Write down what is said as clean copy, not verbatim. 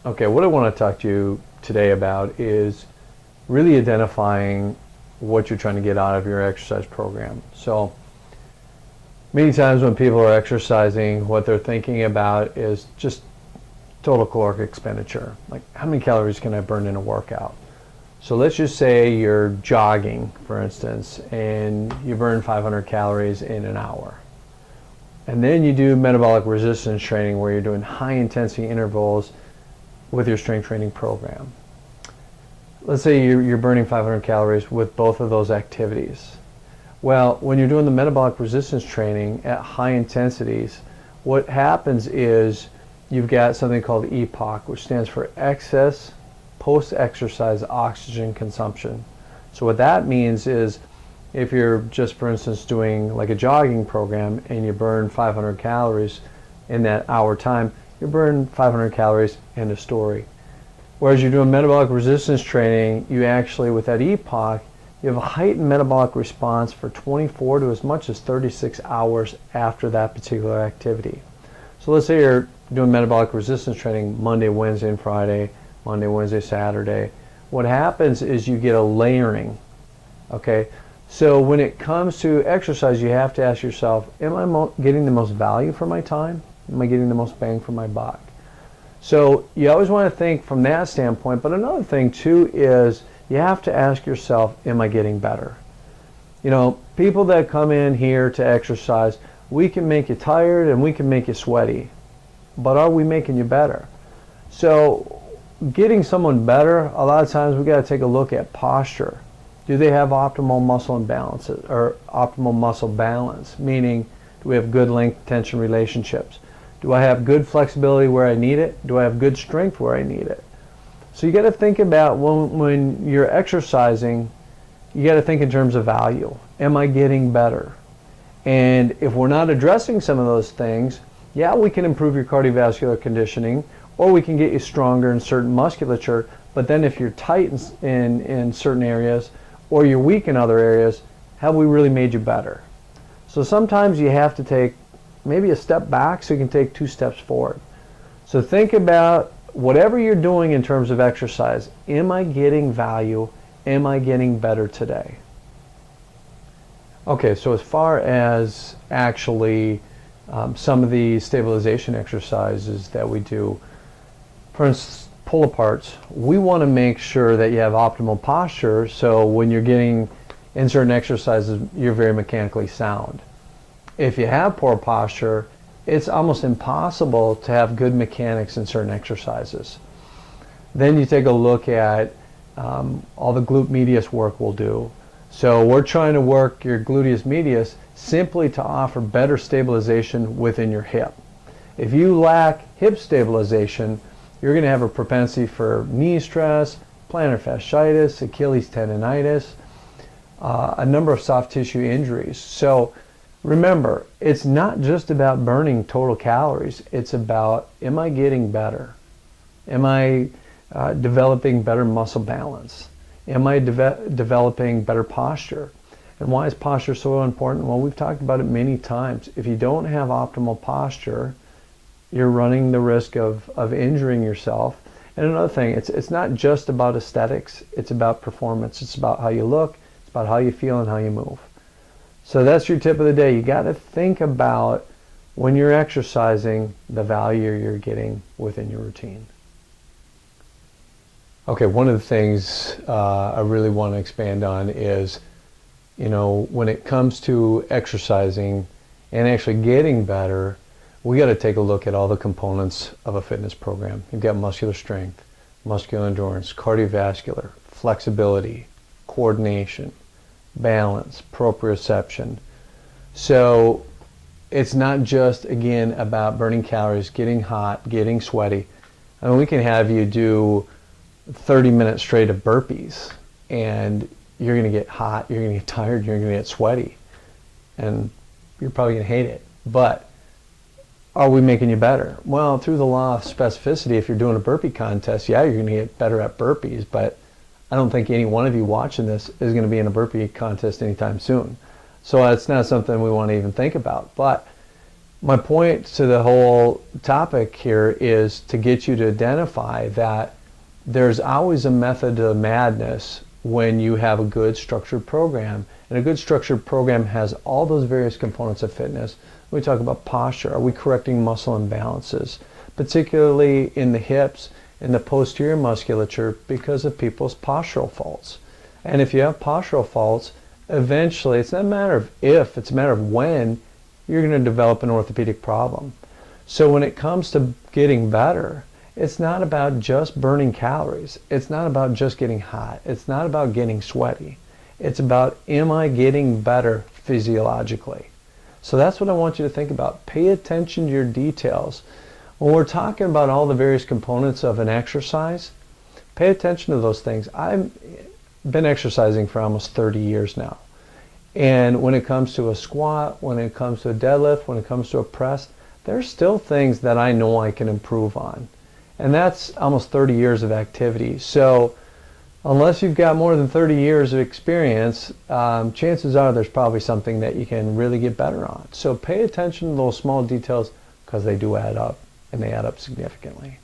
Okay, what I want to talk to you today about is really identifying what you're trying to get out of your exercise program. So many times when people are exercising, what they're thinking about is just total caloric expenditure. Like, how many calories can I burn in a workout? So let's just say you're jogging, for instance, and you burn 500 calories in an hour. And then you do metabolic resistance training where you're doing high intensity intervals with your strength training program. Let's say you're burning 500 calories with both of those activities. Well, when you're doing the metabolic resistance training at high intensities, what happens is you've got something called EPOC, which stands for excess post-exercise oxygen consumption. So what that means is if you're just, for instance, doing like a jogging program and you burn 500 calories in that hour time, you burn 500 calories, end of story. Whereas you're doing metabolic resistance training, you actually, with that EPOC, you have a heightened metabolic response for 24 to as much as 36 hours after that particular activity. So let's say you're doing metabolic resistance training Monday, Wednesday, and Friday, Monday, Wednesday, Saturday. What happens is you get a layering, okay? So when it comes to exercise, you have to ask yourself, am I getting the most value for my time? Am I getting the most bang for my buck? So you always want to think from that standpoint, but another thing too is you have to ask yourself, am I getting better? You know, people that come in here to exercise, we can make you tired and we can make you sweaty, but are we making you better? So getting someone better, a lot of times we got to take a look at posture. Do they have optimal muscle imbalances or optimal muscle balance? Meaning, do we have good length-tension relationships? Do I have good flexibility where I need it? Do I have good strength where I need it? So you got to think about when you're exercising, you got to think in terms of value. Am I getting better? And if we're not addressing some of those things, yeah, we can improve your cardiovascular conditioning, or we can get you stronger in certain musculature, but then if you're tight in certain areas, or you're weak in other areas, have we really made you better? So sometimes you have to take maybe a step back so you can take 2 steps forward. So think about whatever you're doing in terms of exercise. Am I getting value? Am I getting better today? Okay, so as far as actually some of the stabilization exercises that we do, for instance, pull aparts, we want to make sure that you have optimal posture so when you're getting in certain exercises, you're very mechanically sound. If you have poor posture, it's almost impossible to have good mechanics in certain exercises. Then you take a look at all the glute medius work we'll do. So we're trying to work your gluteus medius simply to offer better stabilization within your hip. If you lack hip stabilization, you're going to have a propensity for knee stress, plantar fasciitis, Achilles tendonitis, a number of soft tissue injuries. So remember, it's not just about burning total calories. It's about, am I getting better? Am I developing better muscle balance? Am I developing better posture? And why is posture so important? Well, we've talked about it many times. If you don't have optimal posture, you're running the risk of injuring yourself. And another thing, it's not just about aesthetics. It's about performance. It's about how you look. It's about how you feel and how you move. So that's your tip of the day. You got to think about when you're exercising the value you're getting within your routine. Okay, one of the things I really want to expand on is, you know, when it comes to exercising and actually getting better, we got to take a look at all the components of a fitness program. You've got muscular strength, muscular endurance, cardiovascular, flexibility, coordination, balance, proprioception. So it's not just, again, about burning calories, getting hot, getting sweaty. I mean, we can have you do 30 minutes straight of burpees and you're going to get hot, you're going to get tired, you're going to get sweaty, and you're probably going to hate it. But are we making you better? Well, through the law of specificity, if you're doing a burpee contest, yeah, you're going to get better at burpees, but I don't think any one of you watching this is going to be in a burpee contest anytime soon. So that's not something we want to even think about. But My point to the whole topic here is to get you to identify that there's always a method to the madness when you have a good structured program. And a good structured program has all those various components of fitness. We talk about posture. Are we correcting muscle imbalances, particularly in the hips, in the posterior musculature, because of people's postural faults? And if you have postural faults, eventually, it's not a matter of if, it's a matter of when you're going to develop an orthopedic problem. So when it comes to getting better, it's not about just burning calories. It's not about just getting hot. It's not about getting sweaty. It's about, am I getting better physiologically? So that's what I want you to think about. Pay attention to your details. When we're talking about all the various components of an exercise, pay attention to those things. I've been exercising for almost 30 years now. And when it comes to a squat, when it comes to a deadlift, when it comes to a press, there's still things that I know I can improve on. And that's almost 30 years of activity. So unless you've got more than 30 years of experience, chances are there's probably something that you can really get better on. So pay attention to those small details because they do add up, and they add up significantly.